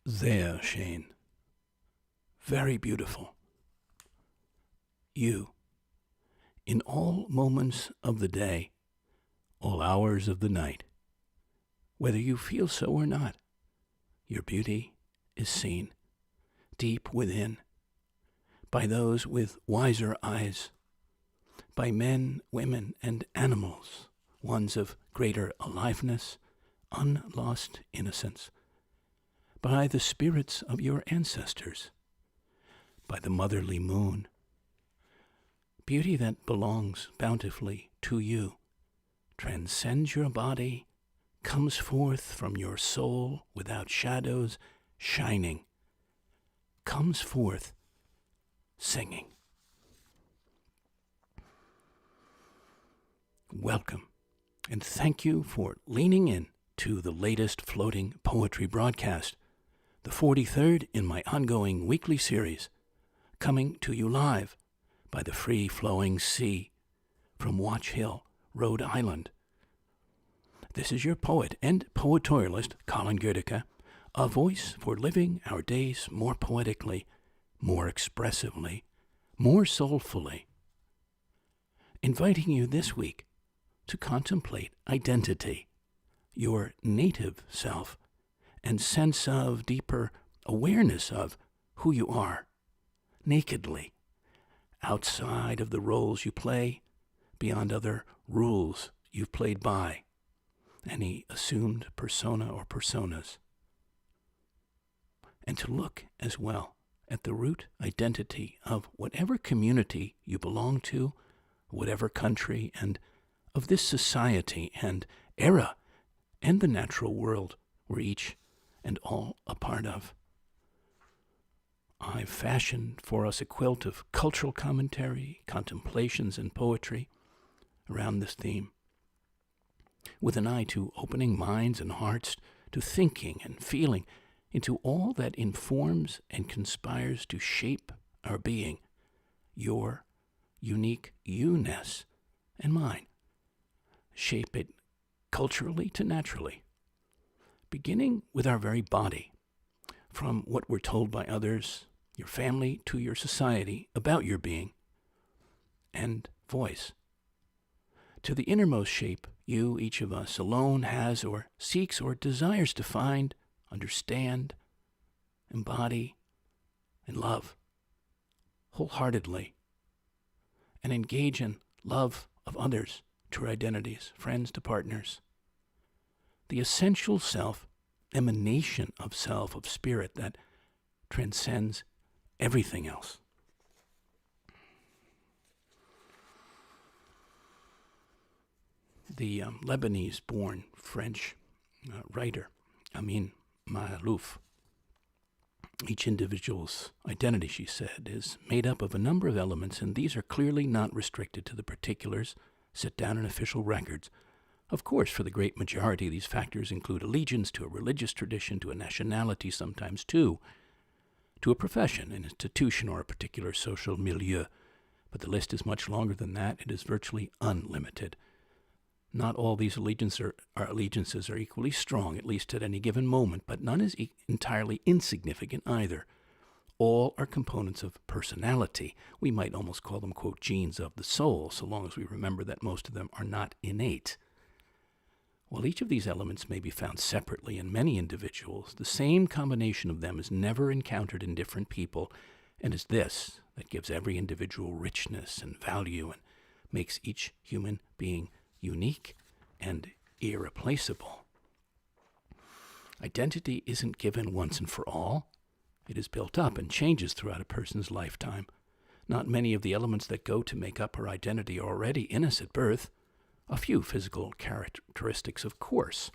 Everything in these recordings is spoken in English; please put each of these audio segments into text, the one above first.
Sehr schön. Very beautiful. You, in all moments of the day, all hours of the night, whether you feel so or not, your beauty is seen deep within by those with wiser eyes, by men, women, and animals, ones of greater aliveness, unlost innocence, by the spirits of your ancestors, by the motherly moon. Beauty that belongs bountifully to you transcends your body, comes forth from your soul without shadows, shining, comes forth singing. Welcome, and thank you for leaning in to the latest floating poetry broadcast, the 43rd in my ongoing weekly series, coming to you live by the free-flowing sea from Watch Hill, Rhode Island. This is your poet and poetorialist, Colin Goedecke, a voice for living our days more poetically, more expressively, more soulfully. Inviting you this week to contemplate identity, your native self, and sense of deeper awareness of who you are, nakedly, outside of the roles you play, beyond other rules you've played by, any assumed persona or personas. And to look as well at the root identity of whatever community you belong to, whatever country, and of this society and era and the natural world we're each and all a part of. I've fashioned for us a quilt of cultural commentary, contemplations, and poetry around this theme, with an eye to opening minds and hearts to thinking and feeling into all that informs and conspires to shape our being, your unique you-ness and mine. Shape it culturally to naturally, beginning with our very body, from what we're told by others, your family, to your society about your being and voice, to the innermost shape you, each of us, alone has or seeks or desires to find, understand, embody, and love wholeheartedly, and engage in love of others, to our identities, friends to partners. The essential self, emanation of self, of spirit that transcends everything else. The Lebanese-born French writer Amin Maalouf, each individual's identity, she said, is made up of a number of elements, and these are clearly not restricted to the particulars set down in official records. Of course, for the great majority, these factors include allegiance to a religious tradition, to a nationality, sometimes two, to a profession, an institution, or a particular social milieu. But the list is much longer than that. It is virtually unlimited. Not all these allegiances are equally strong, at least at any given moment, but none is entirely insignificant either. All are components of personality. We might almost call them, quote, genes of the soul, so long as we remember that most of them are not innate. While each of these elements may be found separately in many individuals, the same combination of them is never encountered in different people, and is this that gives every individual richness and value and makes each human being unique and irreplaceable. Identity isn't given once and for all. It is built up and changes throughout a person's lifetime. Not many of the elements that go to make up her identity are already in us at birth. A few physical characteristics, of course.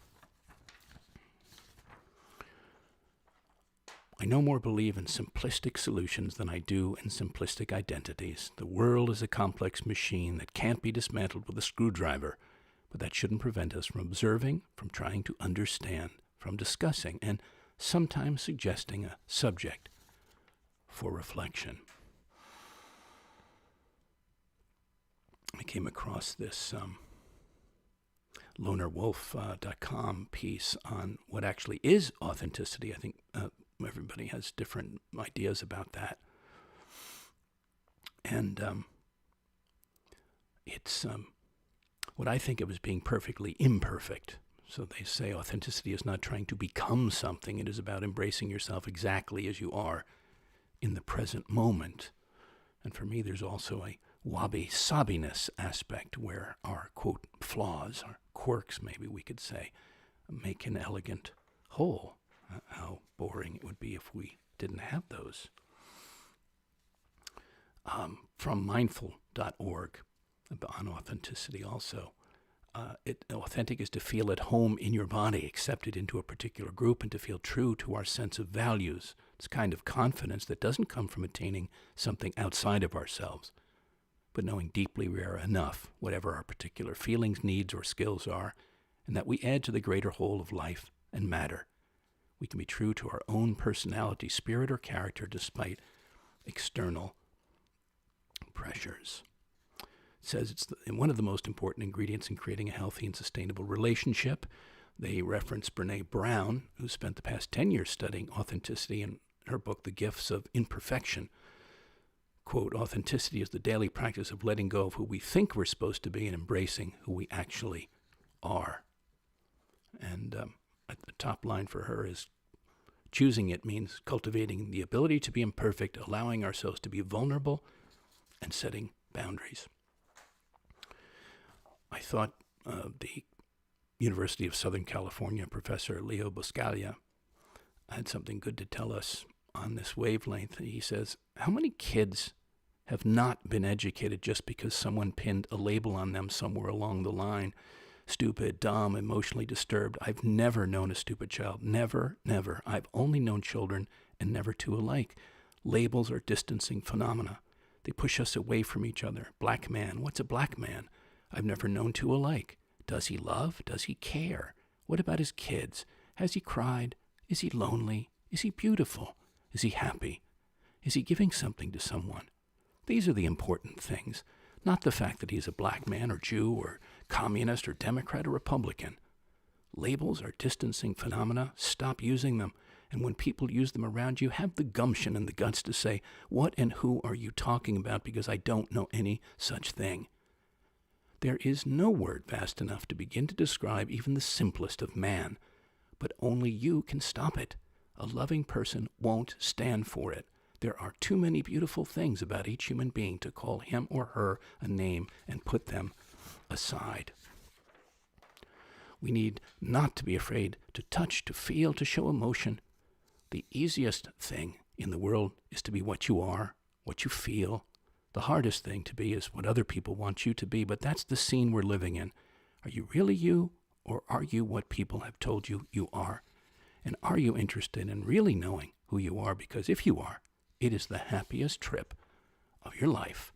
I no more believe in simplistic solutions than I do in simplistic identities. The world is a complex machine that can't be dismantled with a screwdriver, but that shouldn't prevent us from observing, from trying to understand, from discussing, and sometimes suggesting a subject for reflection. I came across this lonerwolf.com piece on what actually is authenticity. I think Everybody has different ideas about that. And it's what I think of as being perfectly imperfect. So they say authenticity is not trying to become something. It is about embracing yourself exactly as you are in the present moment. And for me, there's also a wabi-sabiness aspect where our, quote, flaws, our quirks, maybe we could say, make an elegant whole. How boring it would be if we didn't have those. From mindful.org on authenticity also. Authentic is to feel at home in your body, accepted into a particular group, and to feel true to our sense of values. It's a kind of confidence that doesn't come from attaining something outside of ourselves, but knowing deeply we are enough, whatever our particular feelings, needs, or skills are, and that we add to the greater whole of life and matter. We can be true to our own personality, spirit, or character despite external pressures. It says it's one of the most important ingredients in creating a healthy and sustainable relationship. They reference Brene Brown, who spent the past 10 years studying authenticity in her book, The Gifts of Imperfection. Quote, authenticity is the daily practice of letting go of who we think we're supposed to be and embracing who we actually are. And at the top line for her is, choosing it means cultivating the ability to be imperfect, allowing ourselves to be vulnerable, and setting boundaries. I thought the University of Southern California professor Leo Buscaglia had something good to tell us on this wavelength. He says, how many kids have not been educated just because someone pinned a label on them somewhere along the line? Stupid, dumb, emotionally disturbed. I've never known a stupid child. Never, never. I've only known children, and never two alike. Labels are distancing phenomena. They push us away from each other. Black man. What's a black man? I've never known two alike. Does he love? Does he care? What about his kids? Has he cried? Is he lonely? Is he beautiful? Is he happy? Is he giving something to someone? These are the important things, not the fact that he's a black man or Jew or communist or Democrat or Republican. Labels are distancing phenomena. Stop using them. And when people use them around you, have the gumption and the guts to say, what and who are you talking about? Because I don't know any such thing. There is no word vast enough to begin to describe even the simplest of man, but only you can stop it. A loving person won't stand for it. There are too many beautiful things about each human being to call him or her a name and put them aside. We need not to be afraid to touch, to feel, to show emotion. The easiest thing in the world is to be what you are, what you feel. The hardest thing to be is what other people want you to be, but that's the scene we're living in. Are you really you, or are you what people have told you you are? And are you interested in really knowing who you are? Because if you are, it is the happiest trip of your life.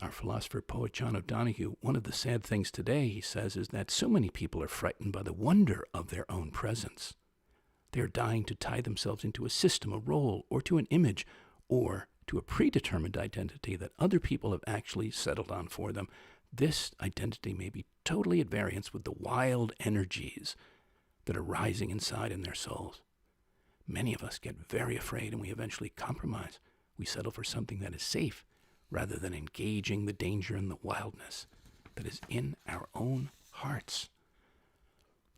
Our philosopher, poet John O'Donohue, one of the sad things today, he says, is that so many people are frightened by the wonder of their own presence. They are dying to tie themselves into a system, a role, or to an image, or to a predetermined identity that other people have actually settled on for them. This identity may be totally at variance with the wild energies that are rising inside in their souls. Many of us get very afraid and we eventually compromise. We settle for something that is safe rather than engaging the danger and the wildness that is in our own hearts.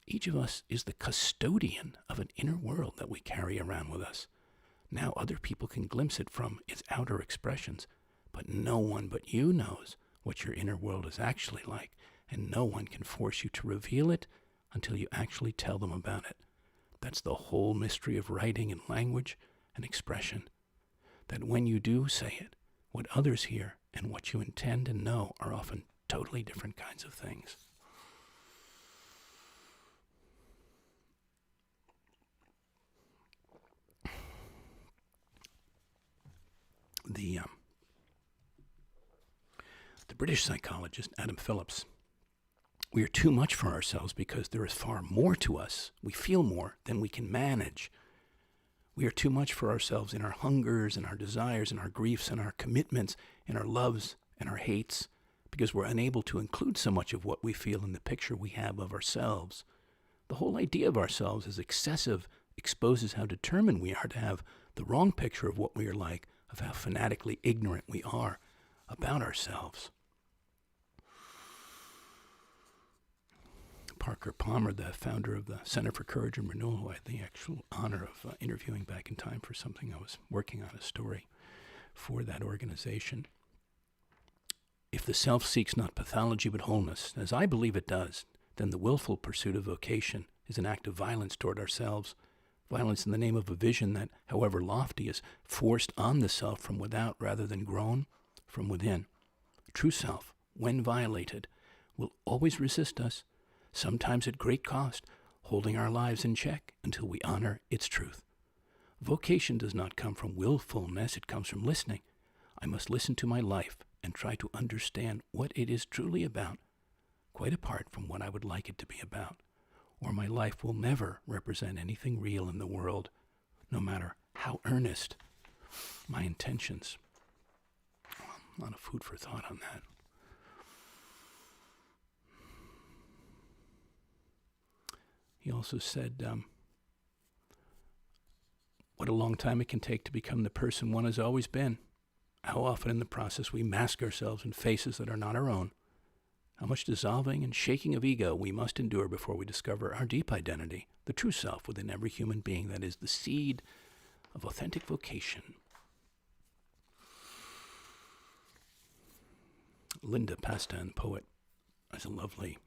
Each of us is the custodian of an inner world that we carry around with us. Now other people can glimpse it from its outer expressions, but no one but you knows what your inner world is actually like, and no one can force you to reveal it until you actually tell them about it. That's the whole mystery of writing and language and expression, that when you do say it, what others hear and what you intend and know are often totally different kinds of things. The British psychologist Adam Phillips, we are too much for ourselves because there is far more to us. We feel more than we can manage. We are too much for ourselves in our hungers and our desires and our griefs and our commitments and our loves and our hates because we're unable to include so much of what we feel in the picture we have of ourselves. The whole idea of ourselves as excessive exposes how determined we are to have the wrong picture of what we are like, of how fanatically ignorant we are about ourselves. Parker Palmer, the founder of the Center for Courage and Renewal, who I had the actual honor of interviewing back in time for something I was working on, a story for that organization. If the self seeks not pathology but wholeness, as I believe it does, then the willful pursuit of vocation is an act of violence toward ourselves, violence in the name of a vision that, however lofty, is forced on the self from without rather than grown from within. True self, when violated, will always resist us, sometimes at great cost, holding our lives in check until we honor its truth. Vocation does not come from willfulness, it comes from listening. I must listen to my life and try to understand what it is truly about, quite apart from what I would like it to be about, or my life will never represent anything real in the world, no matter how earnest my intentions. A lot of food for thought on that. He also said, what a long time it can take to become the person one has always been. How often in the process we mask ourselves in faces that are not our own. How much dissolving and shaking of ego we must endure before we discover our deep identity, the true self within every human being that is the seed of authentic vocation. Linda Pastan, poet, has a lovely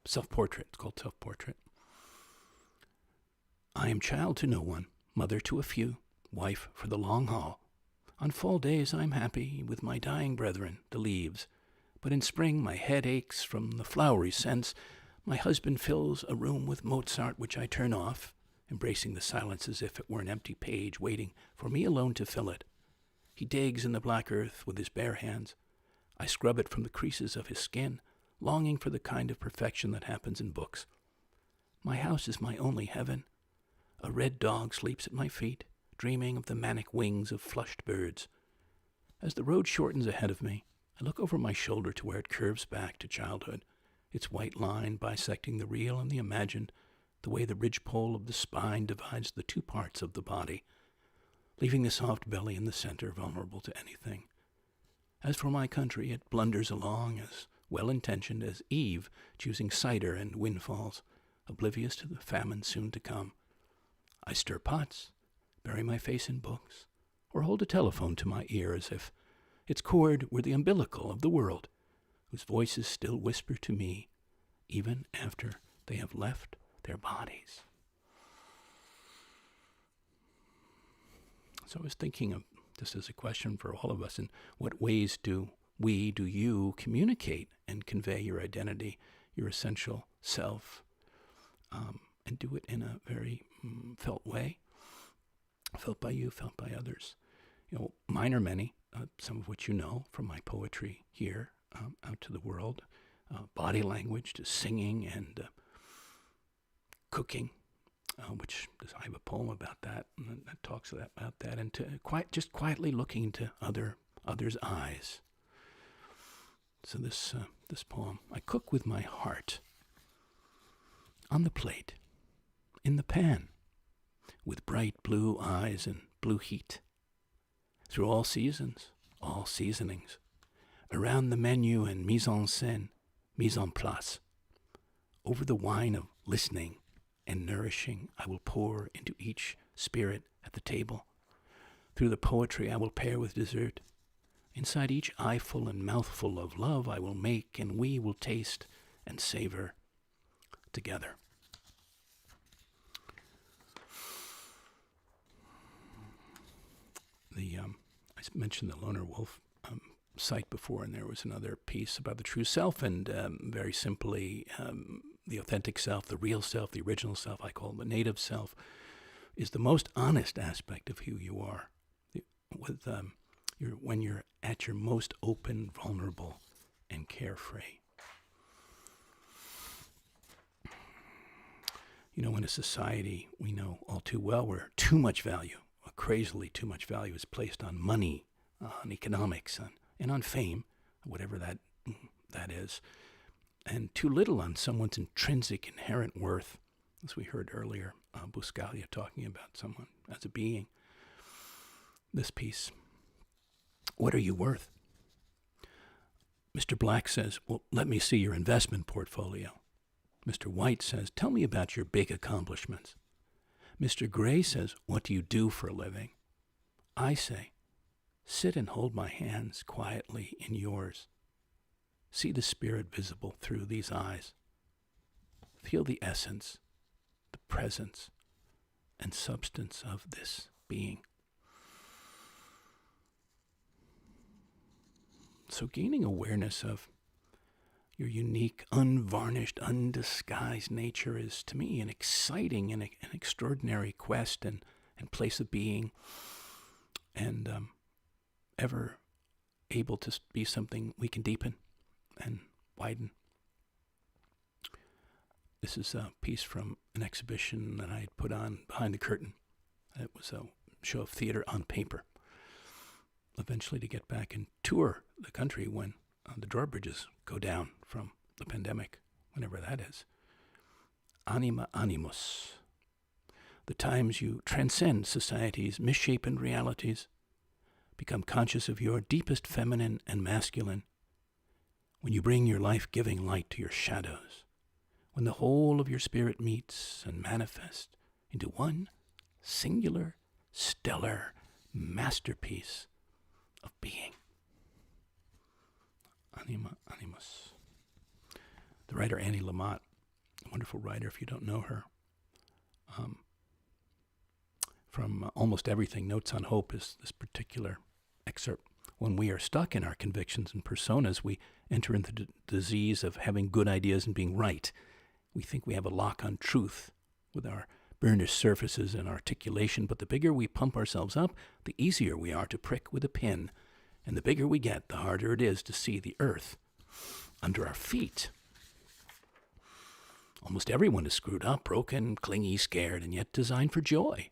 self-portrait. It's called Self-Portrait. I am child to no one, mother to a few, wife for the long haul. On fall days I'm happy with my dying brethren, the leaves. But in spring my head aches from the flowery scents. My husband fills a room with Mozart which I turn off, embracing the silence as if it were an empty page waiting for me alone to fill it. He digs in the black earth with his bare hands. I scrub it from the creases of his skin, longing for the kind of perfection that happens in books. My house is my only heaven. A red dog sleeps at my feet, dreaming of the manic wings of flushed birds. As the road shortens ahead of me, I look over my shoulder to where it curves back to childhood, its white line bisecting the real and the imagined, the way the ridgepole of the spine divides the two parts of the body, leaving the soft belly in the center vulnerable to anything. As for my country, it blunders along as well-intentioned as Eve choosing cider and windfalls, oblivious to the famine soon to come. I stir pots, bury my face in books, or hold a telephone to my ear as if its cord were the umbilical of the world, whose voices still whisper to me, even after they have left their bodies. So I was thinking of this as a question for all of us, in what ways do you communicate and convey your identity, your essential self, and do it in a very felt way, felt by you, felt by others. Mine are many, some of which you know from my poetry here, out to the world, body language to singing and cooking, which I have a poem about that, and that talks about that, and to just quietly looking into others' eyes. So this poem: I cook with my heart, on the plate, in the pan, with bright blue eyes and blue heat, through all seasons, all seasonings, around the menu and mise en scène, mise en place. Over the wine of listening and nourishing I will pour into each spirit at the table. Through the poetry I will pair with dessert. Inside each eyeful and mouthful of love I will make, and we will taste and savor together. I mentioned the Loner Wolf site before, and there was another piece about the true self, and very simply, the authentic self, the real self, the original self, I call it the native self, is the most honest aspect of who you are. When you're at your most open, vulnerable, and carefree. In a society we know all too well where too much value, crazily too much value, is placed on money, on economics, and on fame, whatever that is, and too little on someone's intrinsic, inherent worth, as we heard earlier, Buscaglia talking about someone as a being. This piece, what are you worth? Mr. Black says, well, let me see your investment portfolio. Mr. White says, tell me about your big accomplishments. Mr. Gray says, what do you do for a living? I say, sit and hold my hands quietly in yours. See the spirit visible through these eyes. Feel the essence, the presence, and substance of this being. So gaining awareness of your unique, unvarnished, undisguised nature is, to me, an exciting and an extraordinary quest and place of being, and ever able to be something we can deepen and widen. This is a piece from an exhibition that I had put on behind the curtain. It was a show of theater on paper. Eventually to get back and tour the country when the drawbridges go down from the pandemic, whenever that is. Anima animus. The times you transcend society's misshapen realities, become conscious of your deepest feminine and masculine, when you bring your life-giving light to your shadows, when the whole of your spirit meets and manifests into one singular, stellar masterpiece of being. Anima animus. The writer Annie Lamott, a wonderful writer if you don't know her, from Almost Everything, Notes on Hope is this particular excerpt. When we are stuck in our convictions and personas, we enter into the disease of having good ideas and being right. We think we have a lock on truth with our burnished surfaces and articulation, but the bigger we pump ourselves up, the easier we are to prick with a pin. And the bigger we get, the harder it is to see the earth under our feet. Almost everyone is screwed up, broken, clingy, scared, and yet designed for joy.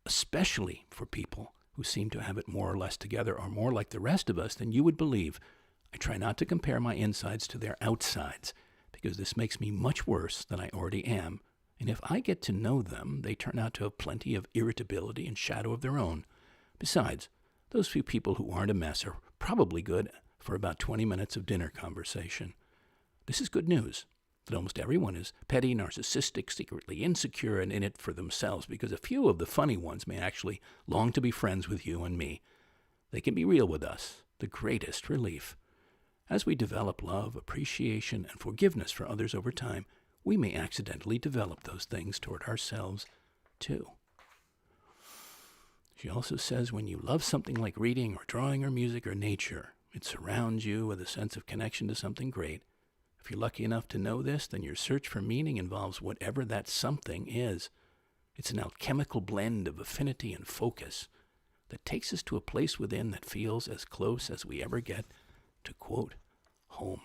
Especially for people who seem to have it more or less together or more like the rest of us than you would believe. I try not to compare my insides to their outsides, because this makes me much worse than I already am. And if I get to know them, they turn out to have plenty of irritability and shadow of their own. Besides, those few people who aren't a mess are probably good for about 20 minutes of dinner conversation. This is good news, that almost everyone is petty, narcissistic, secretly insecure, and in it for themselves, because a few of the funny ones may actually long to be friends with you and me. They can be real with us, the greatest relief. As we develop love, appreciation, and forgiveness for others over time, we may accidentally develop those things toward ourselves, too. She also says when you love something like reading or drawing or music or nature, it surrounds you with a sense of connection to something great. If you're lucky enough to know this, then your search for meaning involves whatever that something is. It's an alchemical blend of affinity and focus that takes us to a place within that feels as close as we ever get to, quote, home.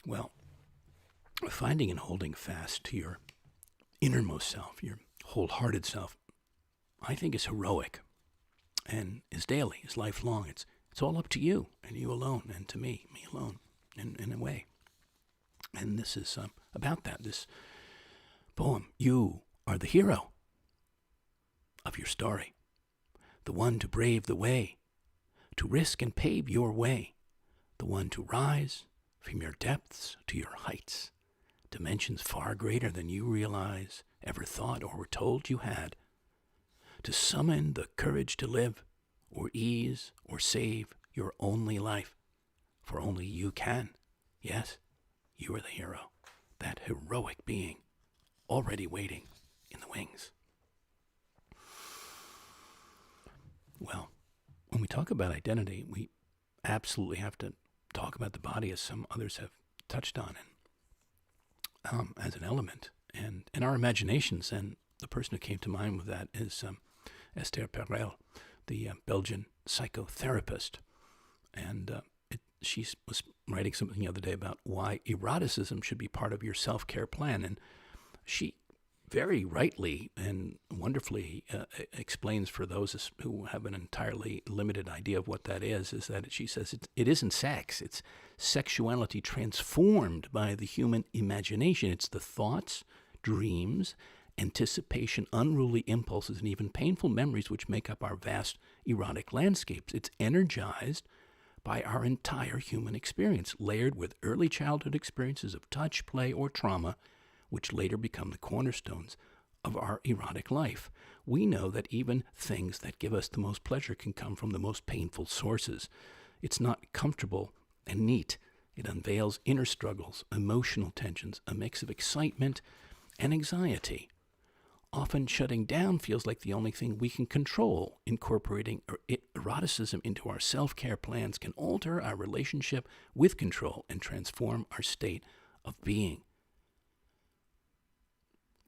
Well, finding and holding fast to your innermost self, your wholehearted self, I think is heroic and is daily, is lifelong. It's all up to you and you alone, and to me alone, in a way. And this is about that, this poem. You are the hero of your story, the one to brave the way, to risk and pave your way, the one to rise from your depths to your heights, dimensions far greater than you realize, ever thought or were told you had, to summon the courage to live, or ease, or save your only life, for only you can. Yes, you are the hero, that heroic being, already waiting in the wings. Well, when we talk about identity, we absolutely have to talk about the body, as some others have touched on, and as an element, and our imaginations. And the person who came to mind with that is Esther Perel, the Belgian psychotherapist. And she was writing something the other day about why eroticism should be part of your self-care plan. And she very rightly and wonderfully explains for those who have an entirely limited idea of what that is that she says it isn't sex. It's sexuality transformed by the human imagination. It's the thoughts, dreams, anticipation, unruly impulses, and even painful memories which make up our vast erotic landscapes. It's energized by our entire human experience, layered with early childhood experiences of touch, play, or trauma, which later become the cornerstones of our erotic life. We know that even things that give us the most pleasure can come from the most painful sources. It's not comfortable and neat. It unveils inner struggles, emotional tensions, a mix of excitement and anxiety. Often shutting down feels like the only thing we can control. Incorporating eroticism into our self-care plans can alter our relationship with control and transform our state of being.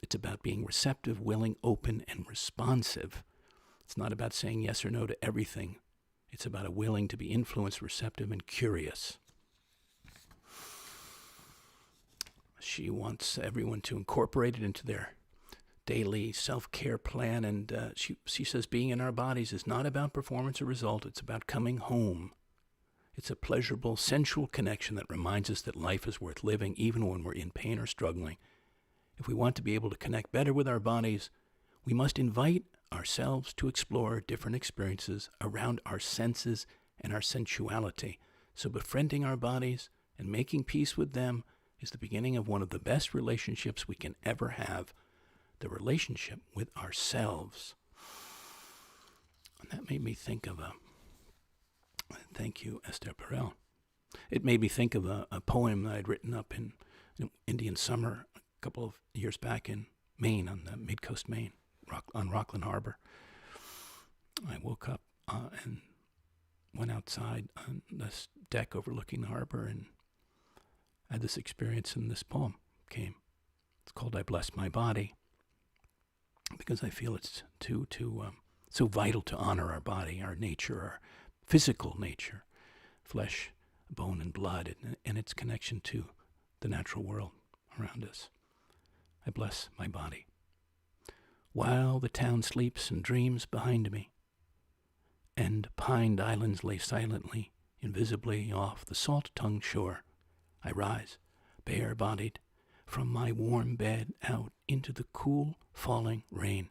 It's about being receptive, willing, open, and responsive. It's not about saying yes or no to everything. It's about a willing to be influenced, receptive, and curious. She wants everyone to incorporate it into their daily self-care plan, and she says being in our bodies is not about performance or result. It's about coming home. It's a pleasurable, sensual connection that reminds us that life is worth living even when we're in pain or struggling. If we want to be able to connect better with our bodies, we must invite ourselves to explore different experiences around our senses and our sensuality. So befriending our bodies and making peace with them is the beginning of one of the best relationships we can ever have, the relationship with ourselves. And that made me think of thank you, Esther Perel. It made me think of a poem that I'd written up in Indian summer a couple of years back in Maine, on the mid-coast Maine, on Rockland Harbor. I woke up and went outside on this deck overlooking the harbor and had this experience, and this poem came. It's called I Bless My Body, because I feel it's so vital to honor our body, our nature, our physical nature, flesh, bone, and blood, and its connection to the natural world around us. I bless my body. While the town sleeps and dreams behind me, and pined islands lay silently, invisibly off the salt-tongued shore, I rise, bare-bodied, from my warm bed out into the cool falling rain,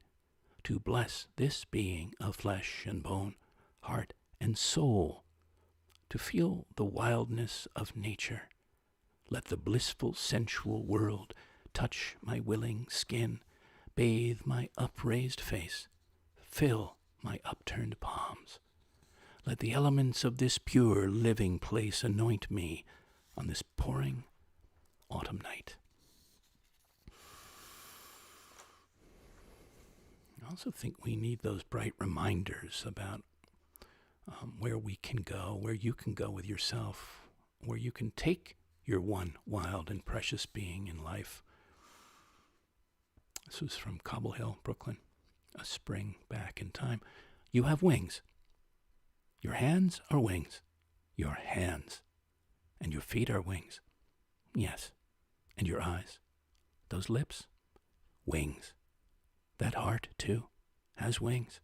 to bless this being of flesh and bone, heart and soul, to feel the wildness of nature. Let the blissful sensual world touch my willing skin, bathe my upraised face, fill my upturned palms. Let the elements of this pure living place anoint me on this pouring autumn night. I also think we need those bright reminders about where we can go, where you can go with yourself, where you can take your one wild and precious being in life. This was from Cobble Hill, Brooklyn, a spring back in time. You have wings. Your hands are wings. Your hands. And your feet are wings. Yes. And your eyes. Those lips. Wings. That heart, too, has wings.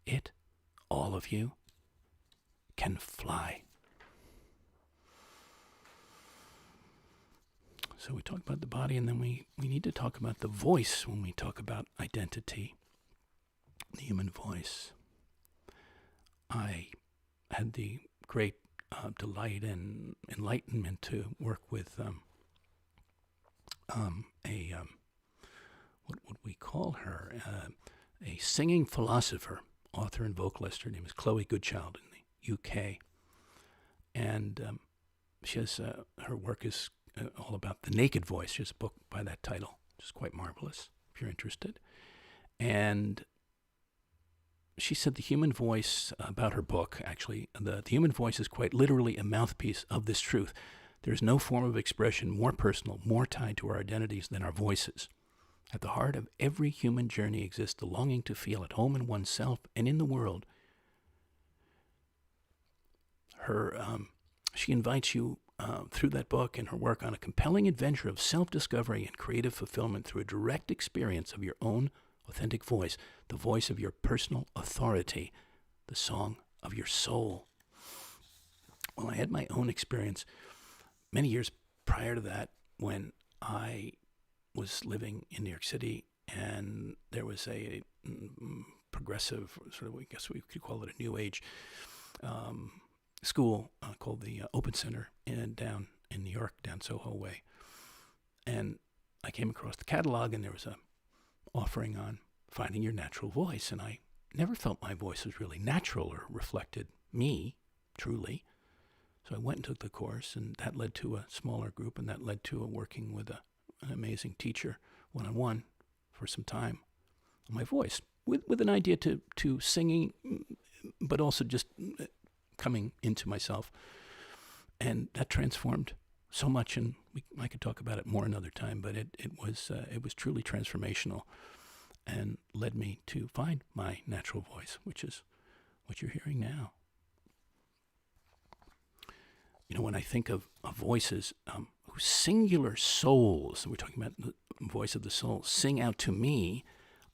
It, all of you, can fly. So we talk about the body, and then we need to talk about the voice when we talk about identity, the human voice. I had the great delight and enlightenment to work with what would we call her? A singing philosopher, author and vocalist. Her name is Chloe Goodchild in the UK. And she has, her work is all about the naked voice. She has a book by that title, which is quite marvelous, if you're interested. And she said the human voice, about her book, actually, the human voice is quite literally a mouthpiece of this truth. There's no form of expression more personal, more tied to our identities than our voices. At the heart of every human journey exists the longing to feel at home in oneself and in the world. She invites you through that book and her work on a compelling adventure of self-discovery and creative fulfillment through a direct experience of your own authentic voice, the voice of your personal authority, the song of your soul. Well, I had my own experience many years prior to that when I was living in New York City, and there was a progressive, sort of, I guess we could call it a new age school called the Open Center down in New York, down Soho Way. And I came across the catalog, and there was a offering on finding your natural voice, and I never felt my voice was really natural or reflected me, truly. So I went and took the course, and that led to a smaller group, and that led to a working with an amazing teacher, one-on-one, for some time on my voice, with an idea to singing, but also just coming into myself. And that transformed so much, and I could talk about it more another time, but it was truly transformational and led me to find my natural voice, which is what you're hearing now. You know, when I think of voices whose singular souls, we're talking about the voice of the soul, sing out to me,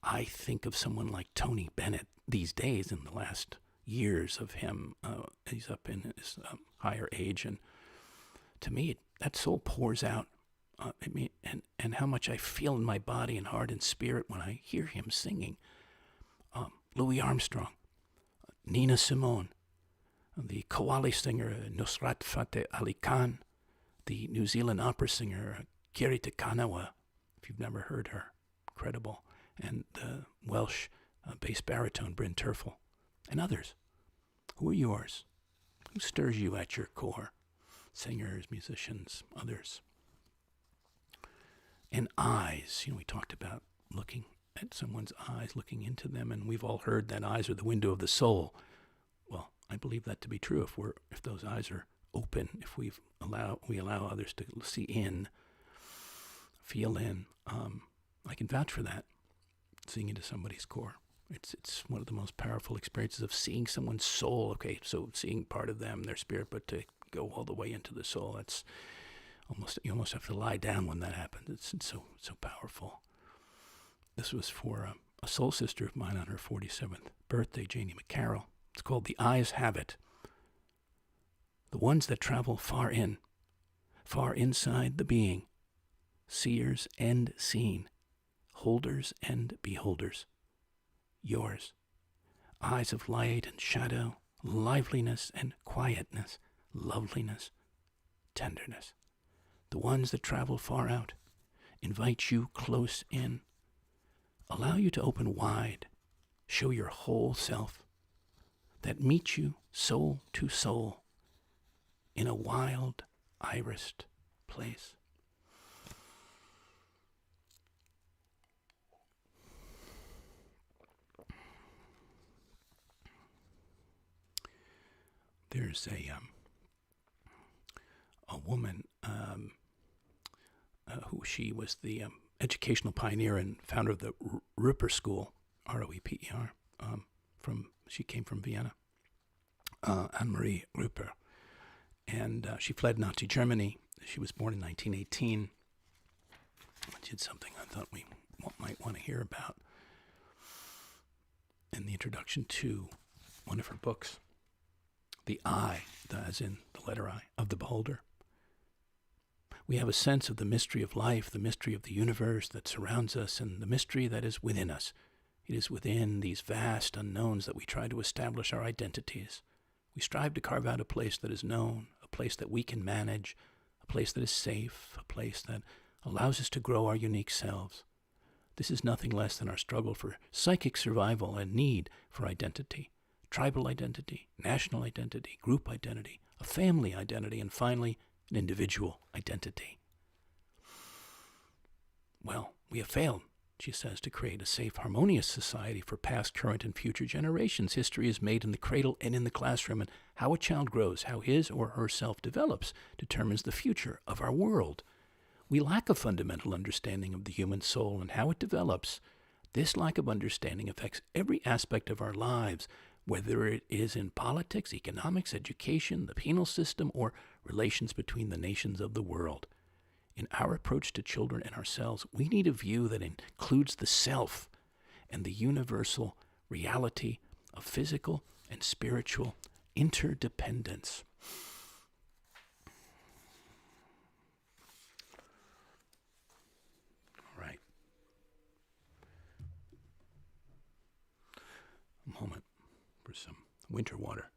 I think of someone like Tony Bennett these days, in the last years of him. He's up in his higher age, and to me, that soul pours out. And how much I feel in my body and heart and spirit when I hear him singing. Louis Armstrong, Nina Simone, the Qawwali singer Nusrat Fateh Ali Khan, the New Zealand opera singer Kiri Te Kanawa, if you've never heard her, incredible, and the Welsh bass baritone Bryn Terfel, and others. Who are yours? Who stirs you at your core? Singers, musicians, others. And eyes, you know, we talked about looking at someone's eyes, looking into them, and we've all heard that eyes are the window of the soul. Well, I believe that to be true. If those eyes are open, if we allow others to see in, feel in, I can vouch for that. Seeing into somebody's core, it's one of the most powerful experiences of seeing someone's soul. Okay, so seeing part of them, their spirit, but to go all the way into the soul, that's you almost have to lie down when that happens. It's so powerful. This was for a soul sister of mine on her 47th birthday, Janie McCarroll. It's called The Eyes Have It. The ones that travel far inside the being, seers and seen, holders and beholders. Yours. Eyes of light and shadow, liveliness and quietness, loveliness, tenderness. The ones that travel far out, invite you close in, allow you to open wide, show your whole self, that meet you soul to soul in a wild, irised place. There's a woman who she was the educational pioneer and founder of the Rupert School, R-O-E-P-E-R. She came from Vienna, Anne-Marie Rupert, and she fled Nazi Germany. She was born in 1918. She did something I thought we might want to hear about in the introduction to one of her books. The eye, as in the letter I, of the beholder. We have a sense of the mystery of life, the mystery of the universe that surrounds us, and the mystery that is within us. It is within these vast unknowns that we try to establish our identities. We strive to carve out a place that is known, a place that we can manage, a place that is safe, a place that allows us to grow our unique selves. This is nothing less than our struggle for psychic survival and need for identity. Tribal identity, national identity, group identity, a family identity, and finally, an individual identity. Well, we have failed, she says, to create a safe, harmonious society for past, current, and future generations. History is made in the cradle and in the classroom, and how a child grows, how his or herself develops, determines the future of our world. We lack a fundamental understanding of the human soul and how it develops. This lack of understanding affects every aspect of our lives, whether it is in politics, economics, education, the penal system, or relations between the nations of the world. In our approach to children and ourselves, we need a view that includes the self and the universal reality of physical and spiritual interdependence. All right. A moment for some winter water.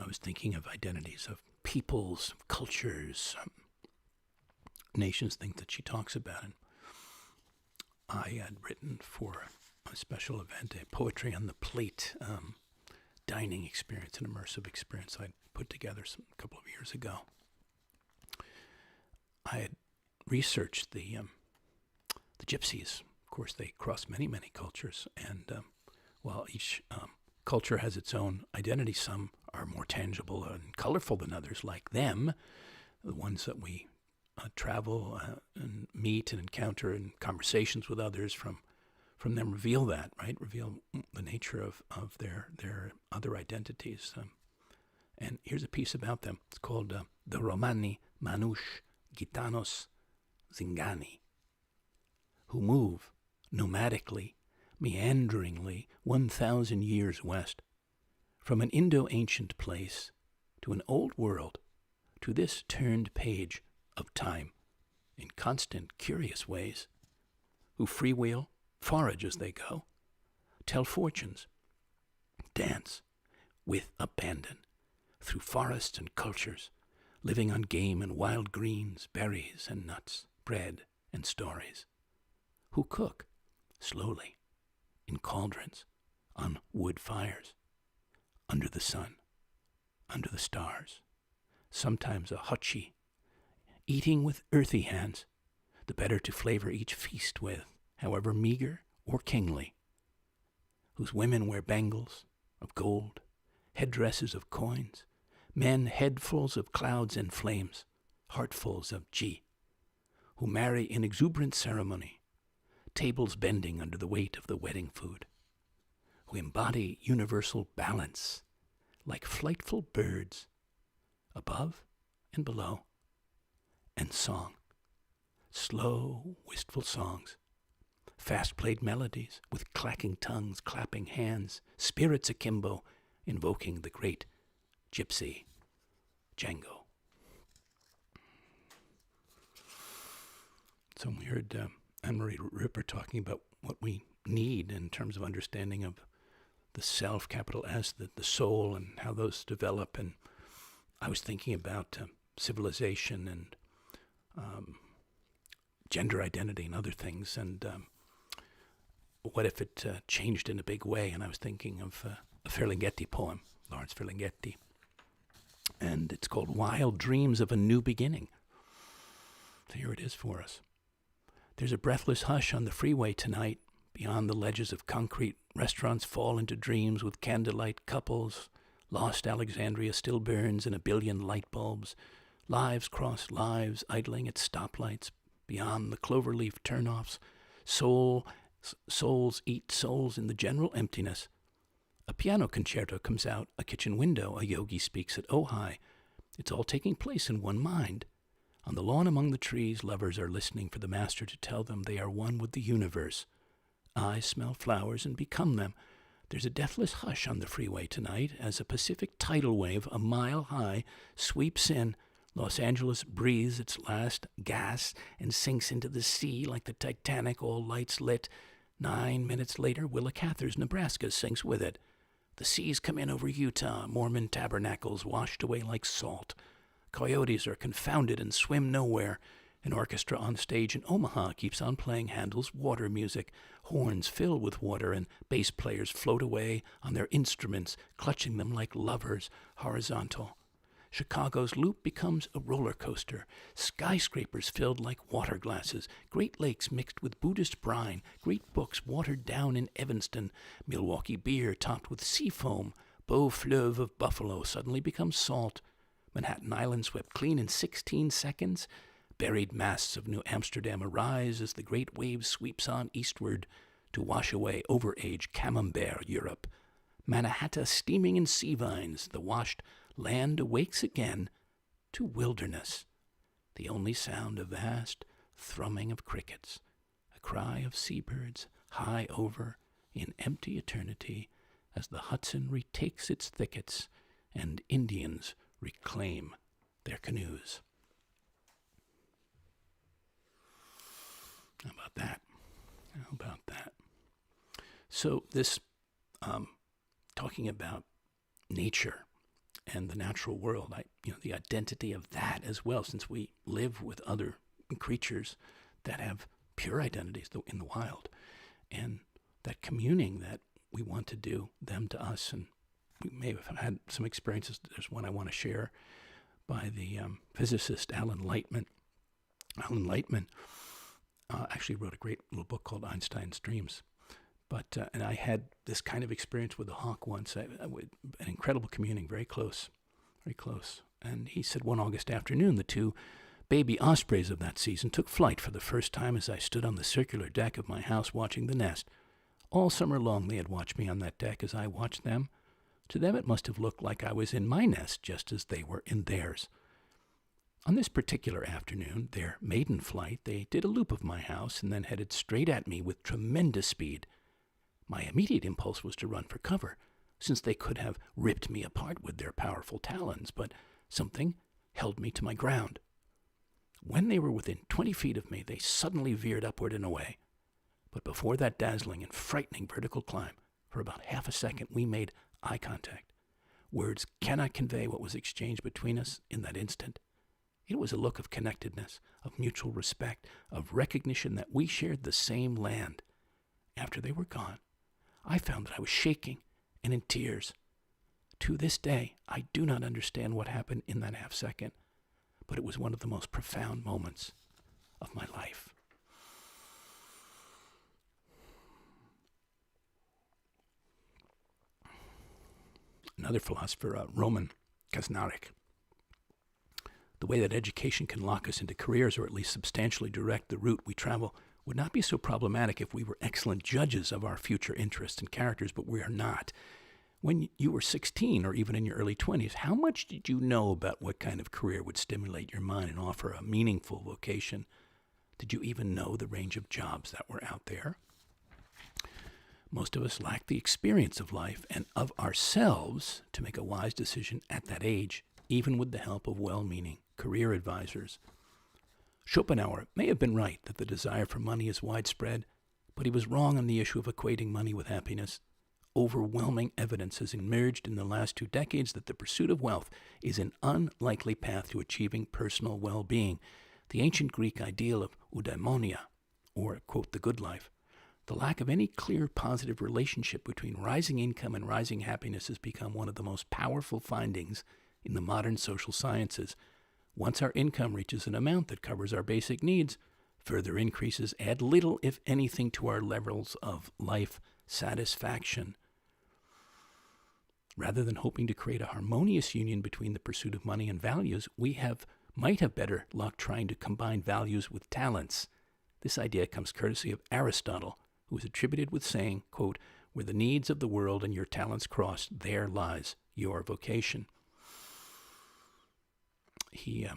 I was thinking of identities, of peoples, of cultures, nations, things that she talks about. And I had written for a special event, a poetry on the plate dining experience, an immersive experience I put together a couple of years ago. I had researched the gypsies. Of course, they cross many, many cultures, and while each culture has its own identity, some are more tangible and colorful than others. Like them, the ones that we travel and meet and encounter in conversations with others from them reveal that, right? Reveal the nature of their other identities. And here's a piece about them. It's called The Romani Manush Gitanos Zingani, who move nomadically, meanderingly 1,000 years west, from an Indo-ancient place to an old world, to this turned page of time, in constant, curious ways, who freewheel, forage as they go, tell fortunes, dance with abandon through forests and cultures, living on game and wild greens, berries and nuts, bread and stories, who cook slowly in cauldrons, on wood fires, under the sun, under the stars, sometimes a hachi, eating with earthy hands, the better to flavor each feast with, however meager or kingly, whose women wear bangles of gold, headdresses of coins, men headfuls of clouds and flames, heartfuls of ji, who marry in exuberant ceremony, tables bending under the weight of the wedding food, who embody universal balance like flightful birds, above and below, and song, slow, wistful songs, fast-played melodies with clacking tongues, clapping hands, spirits akimbo, invoking the great gypsy Django. So we heard Anne-Marie Ripper talking about what we need in terms of understanding of the self, capital S, the soul, and how those develop. And I was thinking about civilization and gender identity and other things, and what if it changed in a big way? And I was thinking of a Ferlinghetti poem, Lawrence Ferlinghetti, and it's called Wild Dreams of a New Beginning. So here it is for us. There's a breathless hush on the freeway tonight. Beyond the ledges of concrete, restaurants fall into dreams with candlelight couples. Lost Alexandria still burns in a billion light bulbs. Lives cross lives, idling at stoplights. Beyond the cloverleaf turnoffs, souls eat souls in the general emptiness. A piano concerto comes out a kitchen window. A yogi speaks at Ojai. It's all taking place in one mind. On the lawn among the trees, lovers are listening for the master to tell them they are one with the universe. I smell flowers and become them. There's a deathless hush on the freeway tonight as a Pacific tidal wave a mile high sweeps in. Los Angeles breathes its last gas and sinks into the sea like the Titanic, all lights lit. 9 minutes later, Willa Cather's Nebraska sinks with it. The seas come in over Utah, Mormon tabernacles washed away like salt. Coyotes are confounded and swim nowhere. An orchestra on stage in Omaha keeps on playing Handel's water music. Horns fill with water and bass players float away on their instruments, clutching them like lovers, horizontal. Chicago's loop becomes a roller coaster. Skyscrapers filled like water glasses. Great lakes mixed with Buddhist brine. Great books watered down in Evanston. Milwaukee beer topped with sea foam. Beau Fleuve of Buffalo suddenly becomes salt. Manhattan Island swept clean in 16 seconds. Buried masts of New Amsterdam arise as the great wave sweeps on eastward. to wash away overage camembert Europe. Mannahatta steaming in sea vines, the washed land awakes again to wilderness. The only sound a vast thrumming of crickets, a cry of seabirds high over in empty eternity as the Hudson retakes its thickets and Indians reclaim their canoes. How about that? How about that? So this, talking about nature and the natural world, the identity of that as well, since we live with other creatures that have pure identities in the wild, and that communing that we want to do, them to us, and we may have had some experiences. There's one I want to share by the physicist Alan Lightman. Alan Lightman actually wrote a great little book called Einstein's Dreams. But and I had this kind of experience with a hawk once, an incredible communing, very close, very close. And he said one August afternoon, the two baby ospreys of that season took flight for the first time as I stood on the circular deck of my house watching the nest. All summer long they had watched me on that deck as I watched them. To them it must have looked like I was in my nest just as they were in theirs. On this particular afternoon, their maiden flight, they did a loop of my house and then headed straight at me with tremendous speed. My immediate impulse was to run for cover, since they could have ripped me apart with their powerful talons, but something held me to my ground. When they were within 20 feet of me, they suddenly veered upward and away. But before that dazzling and frightening vertical climb, for about half a second, we made eye contact. Words cannot convey what was exchanged between us in that instant. It was a look of connectedness, of mutual respect, of recognition that we shared the same land. After they were gone, I found that I was shaking and in tears. To this day, I do not understand what happened in that half second, but it was one of the most profound moments of my life. Another philosopher, Roman Krasnarek. The way that education can lock us into careers, or at least substantially direct the route we travel, would not be so problematic if we were excellent judges of our future interests and characters, but we are not. When you were 16 or even in your early 20s, how much did you know about what kind of career would stimulate your mind and offer a meaningful vocation? Did you even know the range of jobs that were out there? Most of us lack the experience of life and of ourselves to make a wise decision at that age, even with the help of well-meaning career advisors. Schopenhauer may have been right that the desire for money is widespread, but he was wrong on the issue of equating money with happiness. Overwhelming evidence has emerged in the last 2 decades that the pursuit of wealth is an unlikely path to achieving personal well-being. The ancient Greek ideal of eudaimonia, or, quote, the good life, the lack of any clear positive relationship between rising income and rising happiness has become one of the most powerful findings in the modern social sciences. Once our income reaches an amount that covers our basic needs, further increases add little, if anything, to our levels of life satisfaction. Rather than hoping to create a harmonious union between the pursuit of money and values, we might have better luck trying to combine values with talents. This idea comes courtesy of Aristotle, who is attributed with saying, quote, where the needs of the world and your talents cross, there lies your vocation. He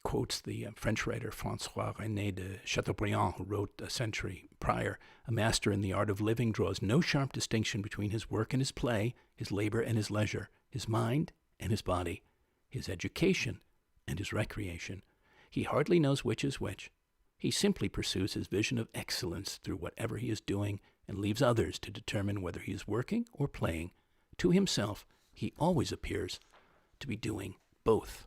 quotes the French writer François-René de Chateaubriand, who wrote a century prior, a master in the art of living draws no sharp distinction between his work and his play, his labor and his leisure, his mind and his body, his education and his recreation. He hardly knows which is which. He simply pursues his vision of excellence through whatever he is doing and leaves others to determine whether he is working or playing. To himself, he always appears to be doing both.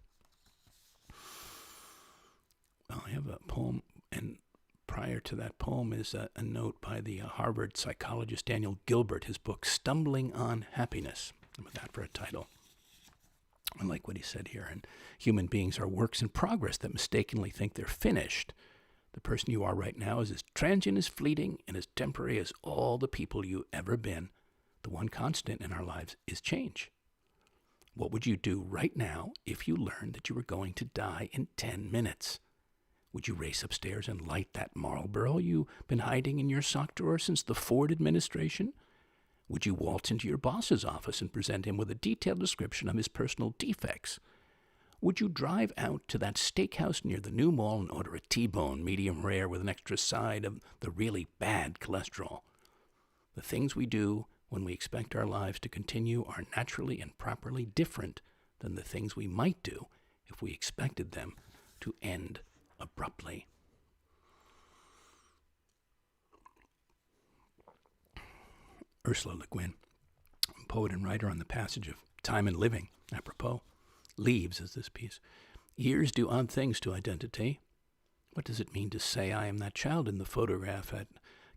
Well, I have a poem, and prior to that poem is a note by the Harvard psychologist Daniel Gilbert, his book, Stumbling on Happiness. And with that for a title. I like what he said here. And human beings are works in progress that mistakenly think they're finished. The person you are right now is as transient as fleeting and as temporary as all the people you've ever been. The one constant in our lives is change. What would you do right now if you learned that you were going to die in 10 minutes? Would you race upstairs and light that Marlboro you've been hiding in your sock drawer since the Ford administration? Would you waltz into your boss's office and present him with a detailed description of his personal defects? Would you drive out to that steakhouse near the new mall and order a T-bone, medium rare, with an extra side of the really bad cholesterol? The things we do when we expect our lives to continue are naturally and properly different than the things we might do if we expected them to end abruptly. Ursula Le Guin, poet and writer on the passage of time and living, apropos. Leaves is this piece. Years do odd things to identity. What does it mean to say I am that child in the photograph at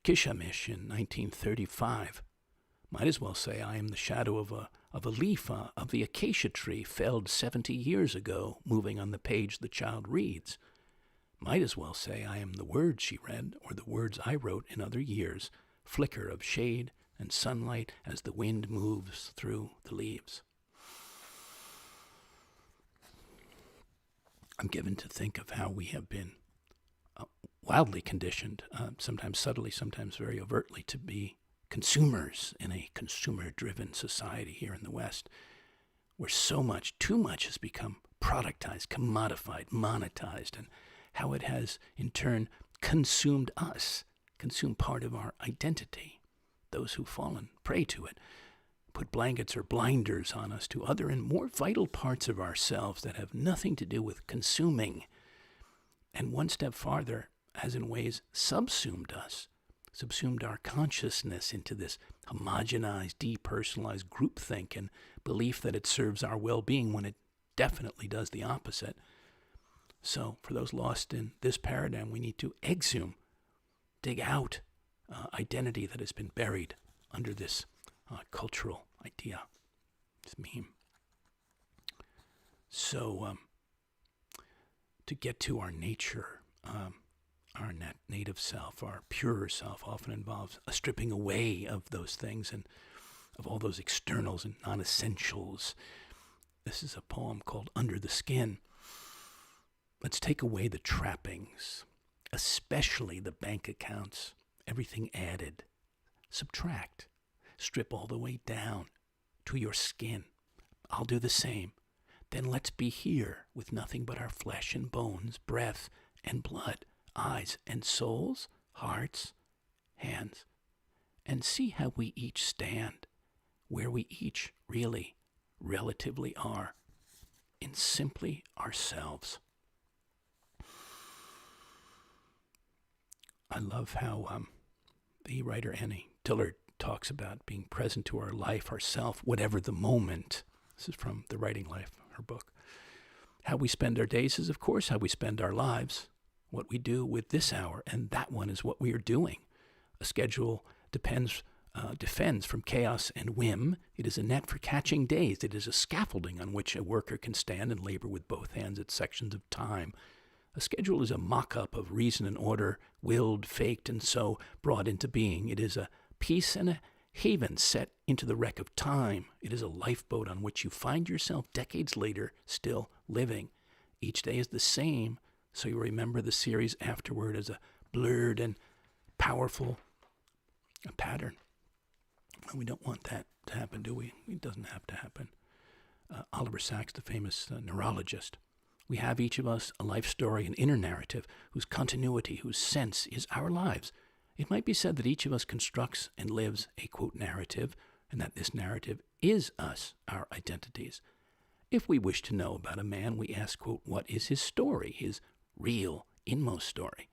Kishamish in 1935? Might as well say I am the shadow of a leaf of the acacia tree felled 70 years ago, moving on the page the child reads. Might as well say I am the words she read, or the words I wrote in other years, flicker of shade and sunlight as the wind moves through the leaves. I'm given to think of how we have been wildly conditioned, sometimes subtly, sometimes very overtly, to be consumers in a consumer-driven society here in the West, where so much, too much, has become productized, commodified, monetized, and how it has, in turn, consumed us, consumed part of our identity. Those who've fallen prey to it put blankets or blinders on us to other and more vital parts of ourselves that have nothing to do with consuming, and one step farther has in ways subsumed us, subsumed our consciousness into this homogenized, depersonalized groupthink and belief that it serves our well-being when it definitely does the opposite. So for those lost in this paradigm, we need to exhume, dig out identity that has been buried under this cultural idea, this meme. So to get to our nature, our native self, our purer self, often involves a stripping away of those things and of all those externals and non-essentials. This is a poem called Under the Skin. Let's take away the trappings, especially the bank accounts, everything added. Subtract. Strip all the way down to your skin. I'll do the same. Then let's be here with nothing but our flesh and bones, breath and blood, eyes and souls, hearts, hands, and see how we each stand, where we each really, relatively are, in simply ourselves. I love how the writer Annie Dillard talks about being present to our life, ourself, whatever the moment. This is from The Writing Life, her book. How we spend our days is, of course, how we spend our lives. What we do with this hour and that one is what we are doing. A schedule defends from chaos and whim. It is a net for catching days. It is a scaffolding on which a worker can stand and labor with both hands at sections of time. A schedule is a mock-up of reason and order, willed, faked, and so brought into being. It is a peace and a haven set into the wreck of time. It is a lifeboat on which you find yourself decades later still living. Each day is the same, so you remember the series afterward as a blurred and powerful pattern. Well, we don't want that to happen, do we? It doesn't have to happen. Oliver Sacks, the famous neurologist. We have each of us a life story, an inner narrative, whose continuity, whose sense is our lives. It might be said that each of us constructs and lives a, quote, narrative, and that this narrative is us, our identities. If we wish to know about a man, we ask, quote, what is his story, his real, inmost story?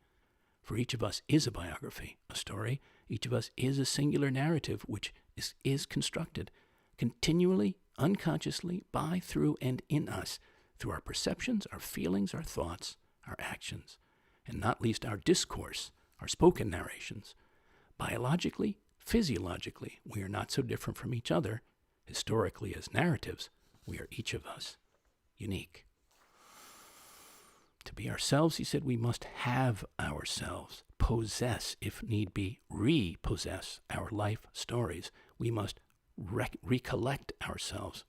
For each of us is a biography, a story. Each of us is a singular narrative which is constructed continually, unconsciously, by, through, and in us, through our perceptions, our feelings, our thoughts, our actions, and not least our discourse, our spoken narrations. Biologically, physiologically, we are not so different from each other. Historically, as narratives, we are each of us unique. To be ourselves, he said, we must have ourselves, possess, if need be, repossess our life stories. We must recollect ourselves,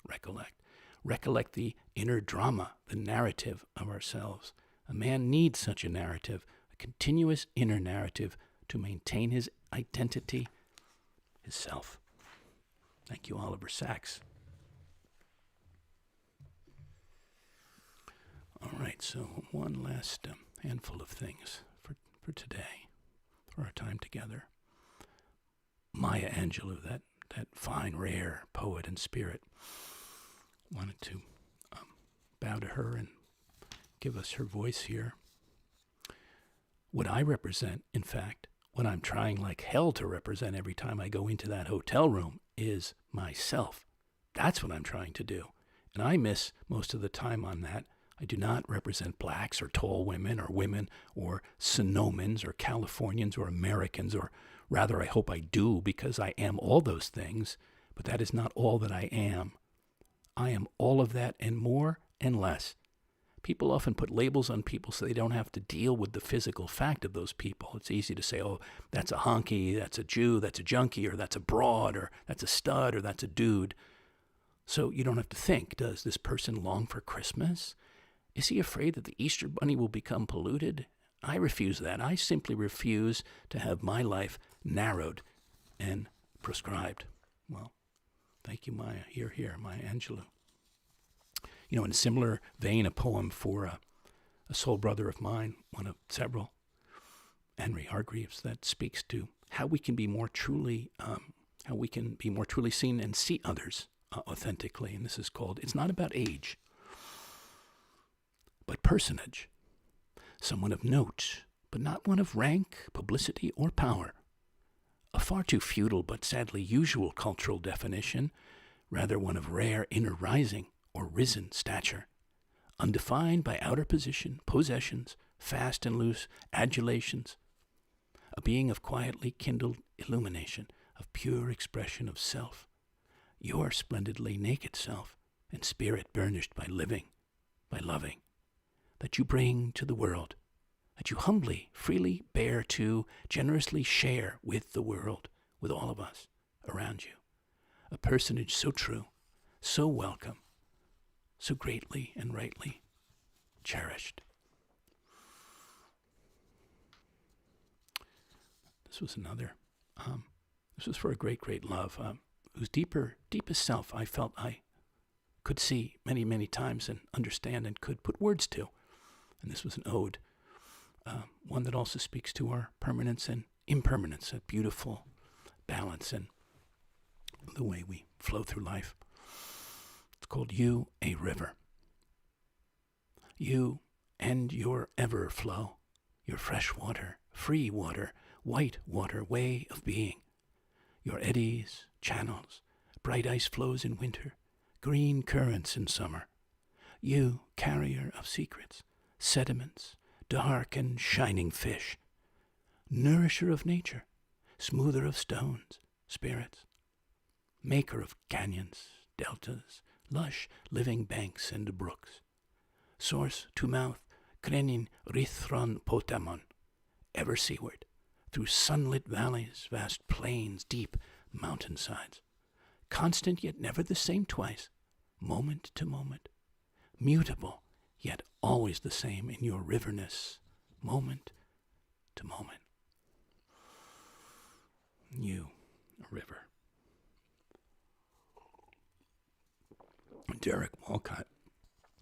recollect the inner drama, the narrative of ourselves, A man needs such a narrative, a continuous inner narrative, to maintain his identity, his self. Thank you, Oliver Sacks. All right, so one last handful of things for today, for our time together. Maya Angelou, that fine, rare poet and spirit, wanted to bow to her and give us her voice here. What I represent, in fact, what I'm trying like hell to represent every time I go into that hotel room, is myself. That's what I'm trying to do. And I miss most of the time on that. I do not represent blacks or tall women or Sonomans or Californians or Americans, or rather I hope I do, because I am all those things, but that is not all that I am. I am all of that and more and less. People often put labels on people so they don't have to deal with the physical fact of those people. It's easy to say, oh, that's a honky, that's a Jew, that's a junkie, or that's a broad, or that's a stud, or that's a dude. So you don't have to think, does this person long for Christmas? Is he afraid that the Easter Bunny will become polluted? I refuse that. I simply refuse to have my life narrowed and prescribed. Well, thank you, Maya. Here, Maya Angelou. You know, in a similar vein, a poem for a soul brother of mine, one of several, Henry Hargreaves, that speaks to how we can be more truly seen and see others authentically. And this is called, it's not about age, but personage. Someone of note, but not one of rank, publicity, or power. A far too feudal but sadly usual cultural definition, rather one of rare inner rising or risen stature, undefined by outer position, possessions, fast and loose adulations, a being of quietly kindled illumination, of pure expression of self, your splendidly naked self, and spirit burnished by living, by loving, that you bring to the world, that you humbly, freely bear to, generously share with the world, with all of us around you. A personage so true, so welcome, so greatly and rightly cherished. This was another. This was for a great, great love, whose deepest self I felt I could see many, many times and understand and could put words to. And this was an ode, one that also speaks to our permanence and impermanence, a beautiful balance in the way we flow through life. It's called You, a River. You and your ever flow, your fresh water, free water, white water, way of being, your eddies, channels, bright ice flows in winter, green currents in summer. You, carrier of secrets, sediments, dark and shining fish, nourisher of nature, smoother of stones, spirits, maker of canyons, deltas, lush living banks and brooks, source to mouth, krenin rithron potamon, ever seaward, through sunlit valleys, vast plains, deep mountainsides, constant yet never the same twice, moment to moment, mutable yet always the same in your riverness, moment to moment. You, a river. Derek Walcott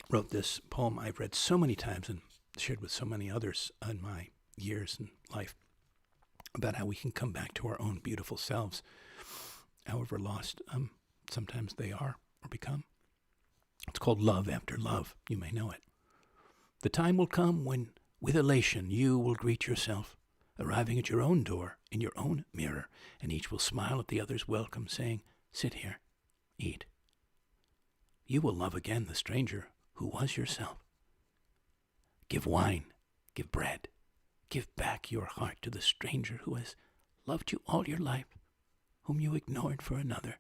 wrote this poem I've read so many times and shared with so many others in my years in life, about how we can come back to our own beautiful selves, however lost sometimes they are or become. It's called Love After Love. You may know it. The time will come when, with elation, you will greet yourself, arriving at your own door, in your own mirror, and each will smile at the other's welcome, saying, sit here, eat. You will love again the stranger who was yourself. Give wine, give bread, give back your heart to the stranger who has loved you all your life, whom you ignored for another,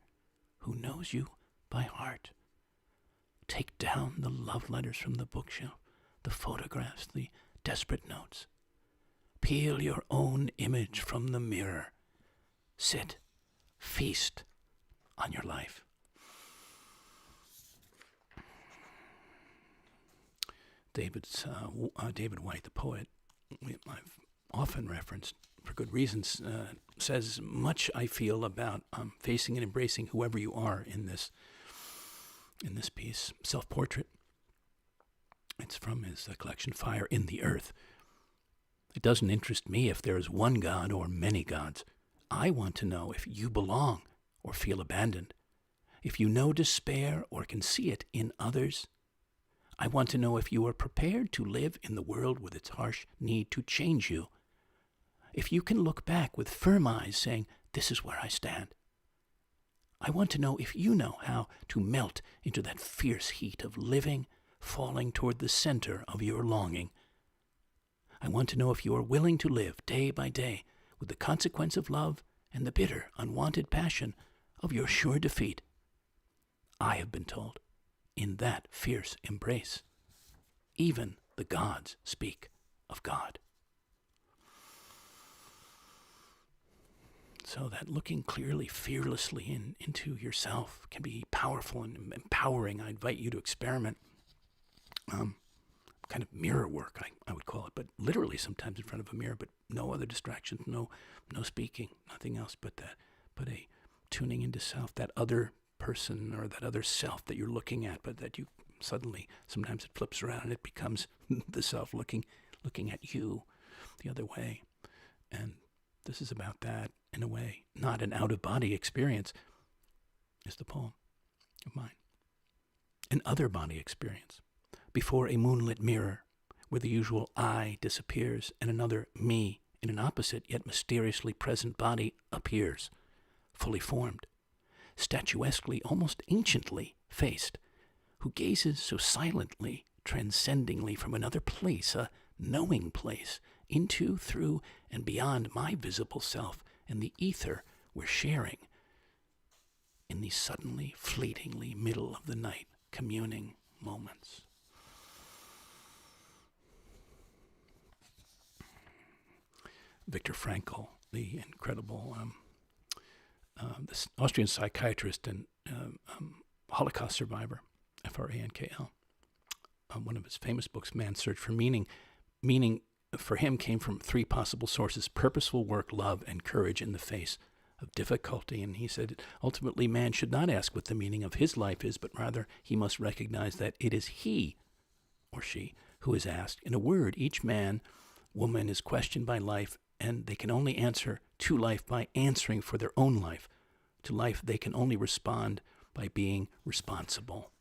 who knows you by heart. Take down the love letters from the bookshelf, the photographs, the desperate notes. Peel your own image from the mirror. Sit, feast on your life. David White, the poet, I've often referenced for good reasons, says much I feel about facing and embracing whoever you are in this piece, Self-Portrait. It's from his collection, Fire in the Earth. It doesn't interest me if there is one God or many gods. I want to know if you belong or feel abandoned, if you know despair or can see it in others. I want to know if you are prepared to live in the world with its harsh need to change you, if you can look back with firm eyes saying, this is where I stand. I want to know if you know how to melt into that fierce heat of living, falling toward the center of your longing. I want to know if you are willing to live day by day with the consequence of love and the bitter, unwanted passion of your sure defeat. I have been told, in that fierce embrace, even the gods speak of God. So that looking clearly, fearlessly into yourself can be powerful and empowering. I invite you to experiment. Kind of mirror work, I would call it, but literally sometimes in front of a mirror, but no other distractions, no speaking, nothing else but that, but a tuning into self, that other person or that other self that you're looking at, but that you suddenly, sometimes it flips around and it becomes the self looking at you the other way. And this is about that in a way, not an out-of-body experience, is the poem of mine. An other-body experience. Before a moonlit mirror, where the usual I disappears and another me in an opposite yet mysteriously present body appears, fully formed, statuesquely, almost anciently faced, who gazes so silently, transcendingly from another place, a knowing place, into, through, and beyond my visible self and the ether we're sharing in these suddenly, fleetingly middle of the night communing moments. Viktor Frankl, the incredible this Austrian psychiatrist and Holocaust survivor, Frankl. One of his famous books, Man's Search for Meaning. Meaning for him came from three possible sources: purposeful work, love, and courage in the face of difficulty. And he said, ultimately, man should not ask what the meaning of his life is, but rather he must recognize that it is he or she who is asked. In a word, each man, woman is questioned by life, and they can only answer to life by answering for their own life. To life, they can only respond by being responsible.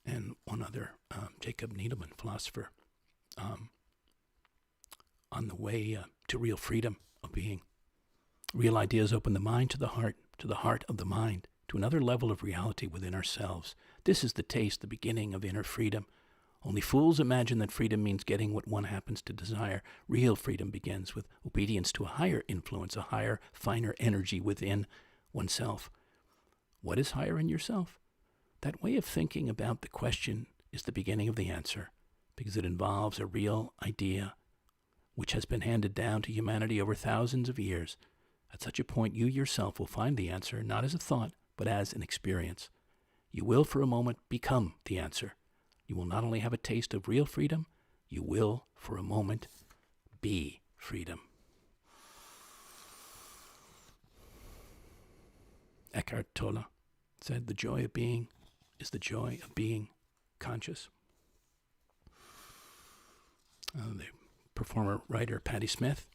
And one other, Jacob Needleman, philosopher, on the way to real freedom of being. Real ideas open the mind to the heart of the mind, to another level of reality within ourselves. This is the taste, the beginning of inner freedom. Only fools imagine that freedom means getting what one happens to desire. Real freedom begins with obedience to a higher influence, a higher, finer energy within oneself. What is higher in yourself? That way of thinking about the question is the beginning of the answer, because it involves a real idea which has been handed down to humanity over thousands of years. At such a point, you yourself will find the answer, not as a thought, but as an experience. You will, for a moment, become the answer. You will not only have a taste of real freedom, you will, for a moment, be freedom. Eckhart Tolle said, the joy of being is the joy of being conscious. The performer-writer Patti Smith.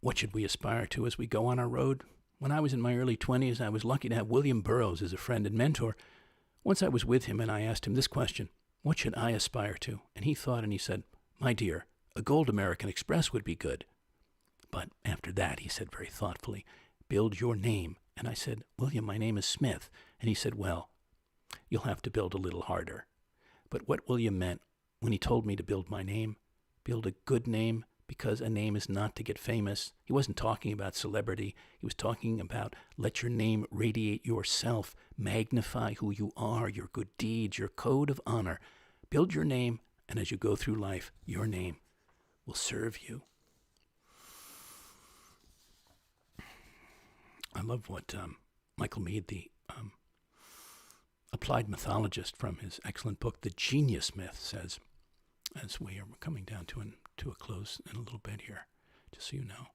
What should we aspire to as we go on our road? When I was in my early 20s, I was lucky to have William Burroughs as a friend and mentor. Once I was with him and I asked him this question, what should I aspire to? And he thought and he said, my dear, a gold American Express would be good. But after that, he said very thoughtfully, build your name. And I said, William, my name is Smith. And he said, well, you'll have to build a little harder. But what William meant when he told me to build my name, build a good name, because a name is not to get famous. He wasn't talking about celebrity. He was talking about let your name radiate yourself, magnify who you are, your good deeds, your code of honor. Build your name, and as you go through life, your name will serve you. I love what Michael Meade, the applied mythologist from his excellent book, The Genius Myth, says, as we are coming down to a close in a little bit here, just so you know.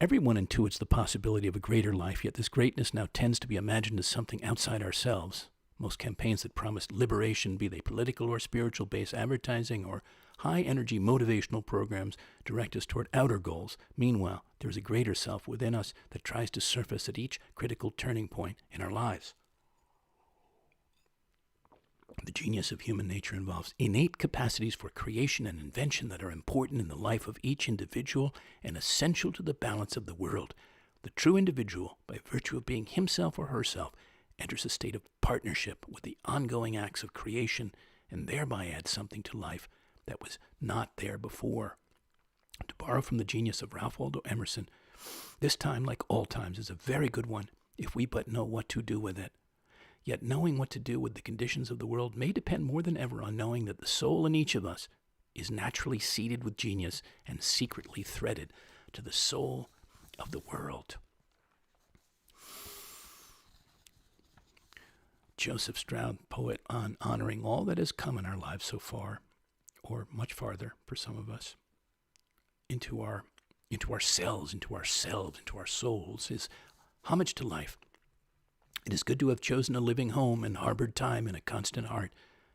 Everyone intuits the possibility of a greater life, yet this greatness now tends to be imagined as something outside ourselves. Most campaigns that promise liberation, be they political or spiritual-based advertising or high-energy motivational programs, direct us toward outer goals. Meanwhile, there is a greater self within us that tries to surface at each critical turning point in our lives. The genius of human nature involves innate capacities for creation and invention that are important in the life of each individual and essential to the balance of the world. The true individual, by virtue of being himself or herself, enters a state of partnership with the ongoing acts of creation and thereby adds something to life that was not there before. To borrow from the genius of Ralph Waldo Emerson, this time, like all times, is a very good one if we but know what to do with it. Yet knowing what to do with the conditions of the world may depend more than ever on knowing that the soul in each of us is naturally seeded with genius and secretly threaded to the soul of the world. Joseph Stroud, poet, on honoring all that has come in our lives so far, or much farther for some of us, into ourselves, into our souls, is homage to life. It is good to have chosen a living home and harbored time in a constant heart,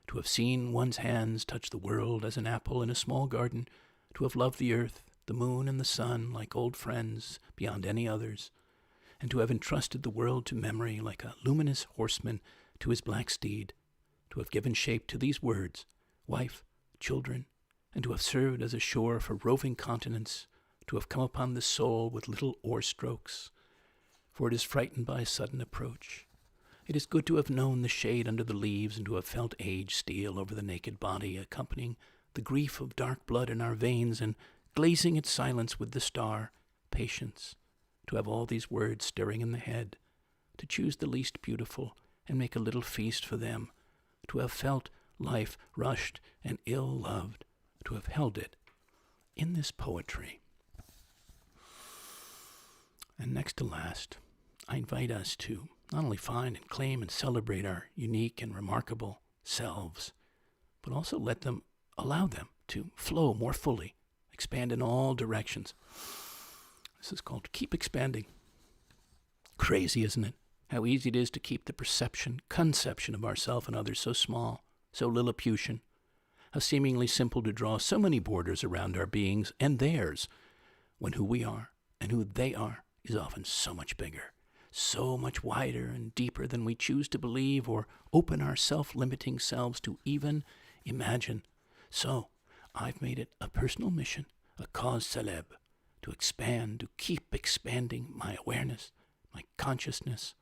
to have seen one's hands touch the world as an apple in a small garden, to have loved the earth, the moon, and the sun like old friends beyond any others, and to have entrusted the world to memory like a luminous horseman to his black steed, to have given shape to these words, wife, children, and to have served as a shore for roving continents, to have come upon the soul with little oar strokes, for it is frightened by sudden approach. It is good to have known the shade under the leaves and to have felt age steal over the naked body, accompanying the grief of dark blood in our veins and glazing its silence with the star, patience, to have all these words stirring in the head, to choose the least beautiful and make a little feast for them, to have felt life rushed and ill-loved, to have held it in this poetry. And next to last, I invite us to not only find and claim and celebrate our unique and remarkable selves, but also allow them to flow more fully, expand in all directions. This is called Keep Expanding. Crazy, isn't it? How easy it is to keep the conception of ourself and others so small, so Lilliputian. How seemingly simple to draw so many borders around our beings and theirs, when who we are and who they are is often so much bigger, so much wider and deeper than we choose to believe or open our self-limiting selves to even imagine. So, I've made it a personal mission, a cause célèbre, to expand, to keep expanding my awareness, my consciousness,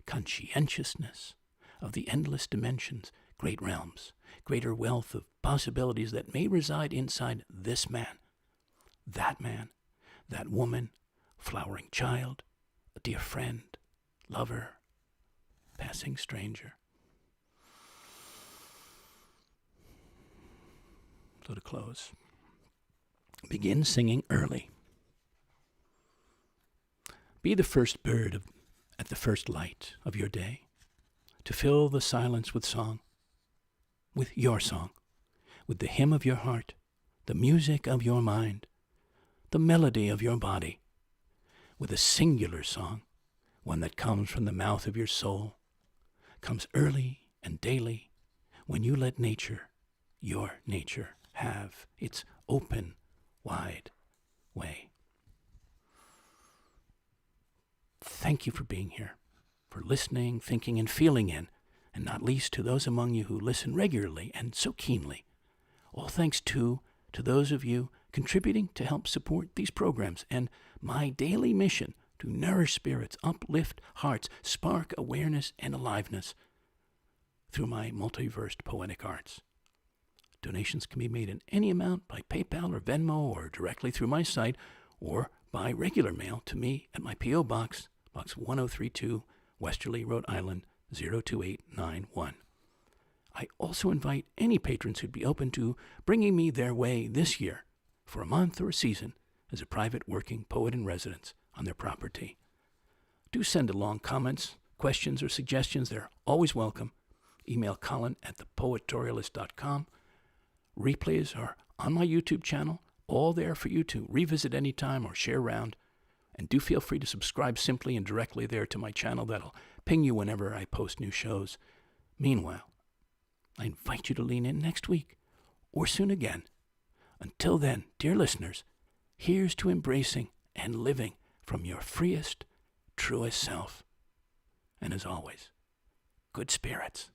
conscientiousness of the endless dimensions, great realms, greater wealth of possibilities that may reside inside this man, that woman, flowering child, a dear friend, lover, passing stranger. So to close, begin singing early. Be the first bird at the first light of your day, to fill the silence with song, with your song, with the hymn of your heart, the music of your mind, the melody of your body, with a singular song, one that comes from the mouth of your soul, comes early and daily when you let nature, your nature, have its open, wide way. Thank you for being here, for listening, thinking, and feeling in, and not least to those among you who listen regularly and so keenly. All thanks, too, to those of you contributing to help support these programs and my daily mission to nourish spirits, uplift hearts, spark awareness and aliveness through my multiversed poetic arts. Donations can be made in any amount by PayPal or Venmo or directly through my site or by regular mail to me at my P.O. Box 1032, Westerly, Rhode Island, 02891. I also invite any patrons who'd be open to bringing me their way this year for a month or a season as a private working poet in residence on their property. Do send along comments, questions, or suggestions. They're always welcome. email Colin at thepoetorialist.com. Replays are on my YouTube channel, all there for you to revisit anytime or share around. And do feel free to subscribe simply and directly there to my channel. That'll ping you whenever I post new shows. Meanwhile, I invite you to lean in next week or soon again. Until then, dear listeners, here's to embracing and living from your freest, truest self. And as always, good spirits.